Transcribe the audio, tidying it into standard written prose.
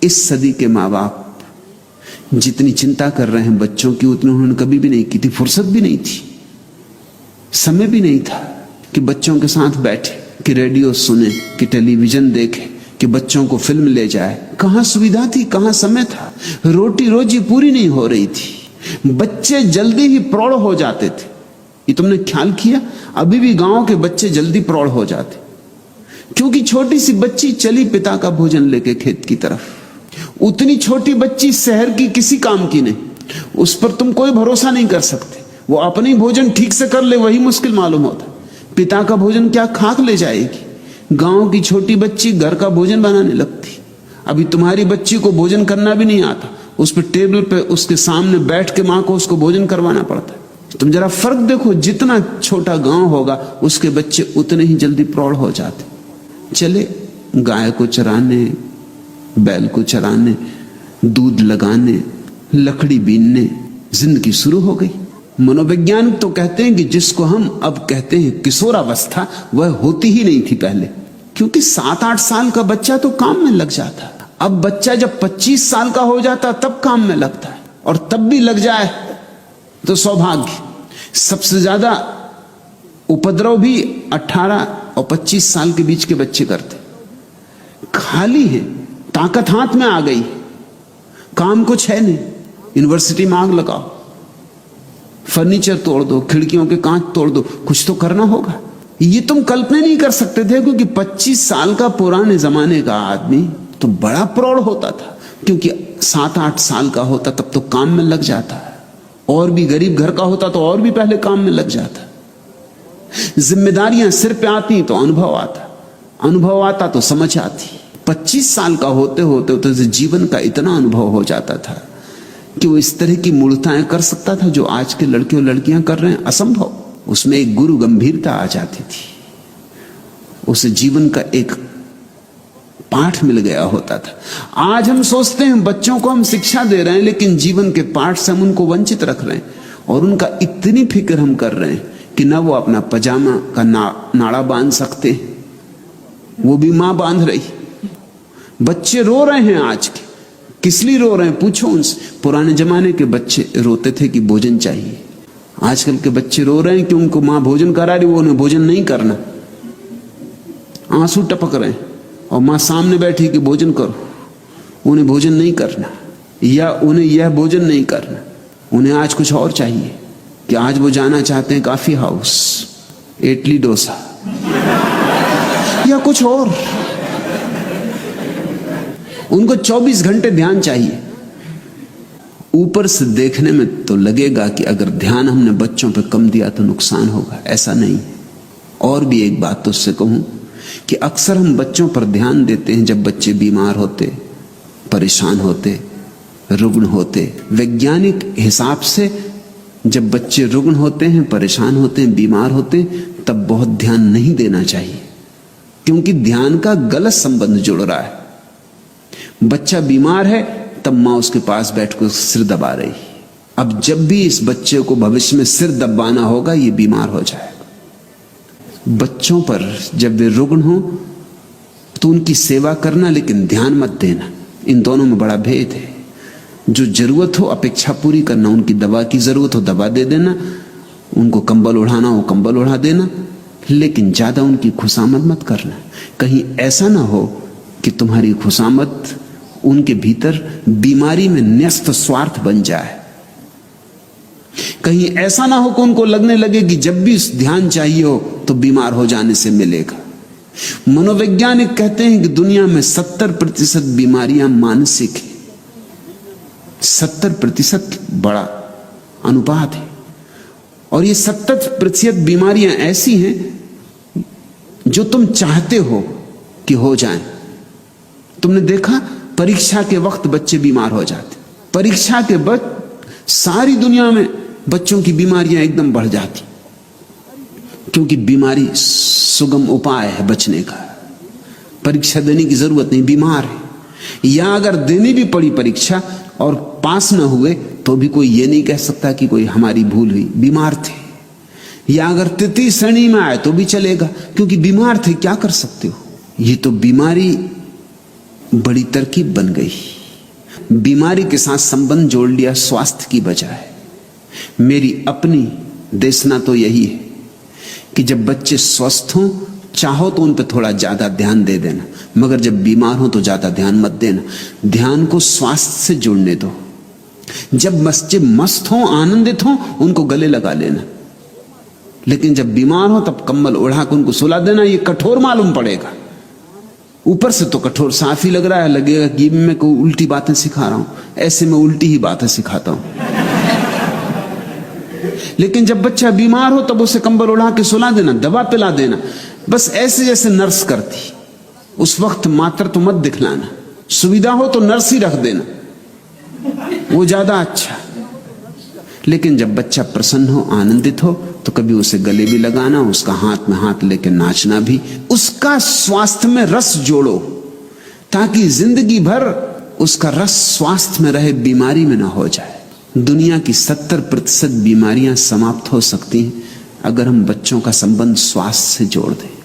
इस सदी के माँ बाप जितनी चिंता कर रहे हैं बच्चों की, उतनी उन्होंने कभी भी नहीं की थी। फुर्सत भी नहीं थी, समय भी नहीं था कि बच्चों के साथ बैठे, कि रेडियो सुने, कि टेलीविजन देखे, कि बच्चों को फिल्म ले जाए। कहां सुविधा थी, कहां समय था। रोटी रोजी पूरी नहीं हो रही थी, बच्चे जल्दी ही प्रौढ़ हो जाते थे। ये तुमने ख्याल किया? अभी भी गांव के बच्चे जल्दी प्रौढ़ हो जाते, क्योंकि छोटी सी बच्ची चली पिता का भोजन लेके खेत की तरफ। उतनी छोटी बच्ची शहर की किसी काम की नहीं, उस पर तुम कोई भरोसा नहीं कर सकते। वो अपनी भोजन ठीक से कर ले वही मुश्किल मालूम होता, पिता का भोजन क्या खाक ले जाएगी। गांव की छोटी बच्ची घर का भोजन बनाने लगती। अभी तुम्हारी बच्ची को भोजन करना भी नहीं आता, उस पर टेबल पे उसके सामने बैठ के मां को उसको भोजन करवाना पड़ता है। तुम जरा फर्क देखो, जितना छोटा गांव होगा उसके बच्चे उतने ही जल्दी प्रौढ़ हो जाते। चले गाय को चराने, बैल को चराने, दूध लगाने, लकड़ी बीनने, जिंदगी शुरू हो गई। मनोवैज्ञानिक तो कहते हैं कि जिसको हम अब कहते हैं किशोरावस्था, वह होती ही नहीं थी पहले, क्योंकि 7-8 साल का बच्चा तो काम में लग जाता। अब बच्चा जब 25 साल का हो जाता तब काम में लगता है, और तब भी लग जाए तो सौभाग्य। सबसे ज्यादा उपद्रव भी 18 और 25 साल के बीच के बच्चे करते। खाली है, ताकत हाथ में आ गई, काम कुछ है नहीं। यूनिवर्सिटी में आग लगाओ, फर्नीचर तोड़ दो, खिड़कियों के कांच तोड़ दो, कुछ तो करना होगा। ये तुम कल्पना नहीं कर सकते थे, क्योंकि 25 साल का पुराने जमाने का आदमी तो बड़ा प्रौढ़ होता था, क्योंकि 7-8 साल का होता तब तो काम में लग जाता है, और भी गरीब घर का होता तो और भी पहले काम में लग जाता। जिम्मेदारियां सिर पे आती तो अनुभव आता तो समझ आती। 25 साल का होते होते तो जीवन का इतना अनुभव हो जाता था कि वो इस तरह की मूर्ताएं कर सकता था जो आज के लड़के और लड़कियां कर रहे हैं, असंभव। उसमें एक गुरु गंभीरता आ जाती थी, उसे जीवन का एक पाठ मिल गया होता था। आज हम सोचते हैं बच्चों को हम शिक्षा दे रहे हैं, लेकिन जीवन के पाठ से हम उनको वंचित रख रहे हैं, और उनका इतनी फिक्र हम कर रहे हैं कि ना वो अपना पजामा का नाड़ा बांध सकते, वो भी मां बांध रही। बच्चे रो रहे हैं आज के, किस लिए रो रहे हैं पूछो उनसे। पुराने जमाने के बच्चे रोते थे कि भोजन चाहिए, आजकल के बच्चे रो रहे हैं कि उनको मां भोजन करा रही, वो उन्हें भोजन नहीं करना, आंसू टपक रहे हैं, और मां सामने बैठी कि भोजन करो, उन्हें भोजन नहीं करना, या उन्हें यह भोजन नहीं करना। उन्हें आज कुछ और चाहिए, कि आज वो जाना चाहते हैं कॉफी हाउस, इडली डोसा या कुछ और। उनको 24 घंटे ध्यान चाहिए। ऊपर से देखने में तो लगेगा कि अगर ध्यान हमने बच्चों पर कम दिया तो नुकसान होगा, ऐसा नहीं। और भी एक बात तो उससे कहूं कि अक्सर हम बच्चों पर ध्यान देते हैं जब बच्चे बीमार होते, परेशान होते, रुग्ण होते। वैज्ञानिक हिसाब से जब बच्चे रुग्ण होते हैं, परेशान होते हैं, बीमार होते हैं, तब बहुत ध्यान नहीं देना चाहिए, क्योंकि ध्यान का गलत संबंध जुड़ रहा है। बच्चा बीमार है तब मां उसके पास बैठकर सिर दबा रही। अब जब भी इस बच्चे को भविष्य में सिर दबाना होगा, ये बीमार हो जाएगा। बच्चों पर जब वे रुग्ण हो तो उनकी सेवा करना, लेकिन ध्यान मत देना। इन दोनों में बड़ा भेद है। जो जरूरत हो अपेक्षा पूरी करना, उनकी दवा की जरूरत हो दवा दे देना, उनको कंबल उड़ाना हो कंबल उड़ा देना, लेकिन ज्यादा उनकी खुशामद मत करना। कहीं ऐसा ना हो कि तुम्हारी खुशामद उनके भीतर बीमारी में न्यस्त स्वार्थ बन जाए। कहीं ऐसा ना हो कि उनको लगने लगे कि जब भी ध्यान चाहिए हो तो बीमार हो जाने से मिलेगा। मनोवैज्ञानिक कहते हैं कि दुनिया में 70% बीमारियां मानसिक है। 70% बड़ा अनुपात है, और ये 70% बीमारियां ऐसी हैं जो तुम चाहते हो कि हो जाएं। तुमने देखा परीक्षा के वक्त बच्चे बीमार हो जाते, परीक्षा के वक्त सारी दुनिया में बच्चों की बीमारियां एकदम बढ़ जाती, क्योंकि बीमारी सुगम उपाय है बचने का। परीक्षा देने की जरूरत नहीं, बीमार है। या अगर देनी भी पड़ी परीक्षा और पास न हुए तो भी कोई ये नहीं कह सकता कि कोई हमारी भूल हुई, बीमार थे। या अगर तृतीय श्रेणी में आए तो भी चलेगा, क्योंकि बीमार थे, क्या कर सकते हो। ये तो बीमारी बड़ी तरकीब बन गई। बीमारी के साथ संबंध जोड़ लिया स्वास्थ्य की बजाय। मेरी अपनी देशना तो यही है कि जब बच्चे स्वस्थ हों, चाहो तो उन पर थोड़ा ज्यादा ध्यान दे देना, मगर जब बीमार हो तो ज्यादा ध्यान मत देना। ध्यान को स्वास्थ्य से जुड़ने दो। जब बच्चे मस्त हों, आनंदित हों, उनको गले लगा लेना, लेकिन जब बीमार हो तब कंबल ओढ़ा कर उनको सुला देना। ये कठोर मालूम पड़ेगा, ऊपर से तो कठोर साफ ही लग रहा है, लगेगा कि मैं कोई उल्टी बातें सिखा रहा हूं। ऐसे मैं उल्टी ही बातें सिखाता हूं। लेकिन जब बच्चा बीमार हो तब उसे कंबल ओढ़ा के सुला देना, दवा पिला देना, बस ऐसे जैसे नर्स करती। उस वक्त मात्र तो मत दिखलाना, सुविधा हो तो नर्स ही रख देना, वो ज्यादा अच्छा। लेकिन जब बच्चा प्रसन्न हो, आनंदित हो, तो कभी उसे गले भी लगाना, उसका हाथ में हाथ लेकर नाचना भी। उसका स्वास्थ्य में रस जोड़ो ताकि जिंदगी भर उसका रस स्वास्थ्य में रहे, बीमारी में ना हो जाए। दुनिया की 70% बीमारियां समाप्त हो सकती हैं अगर हम बच्चों का संबंध स्वास्थ्य से जोड़ दें।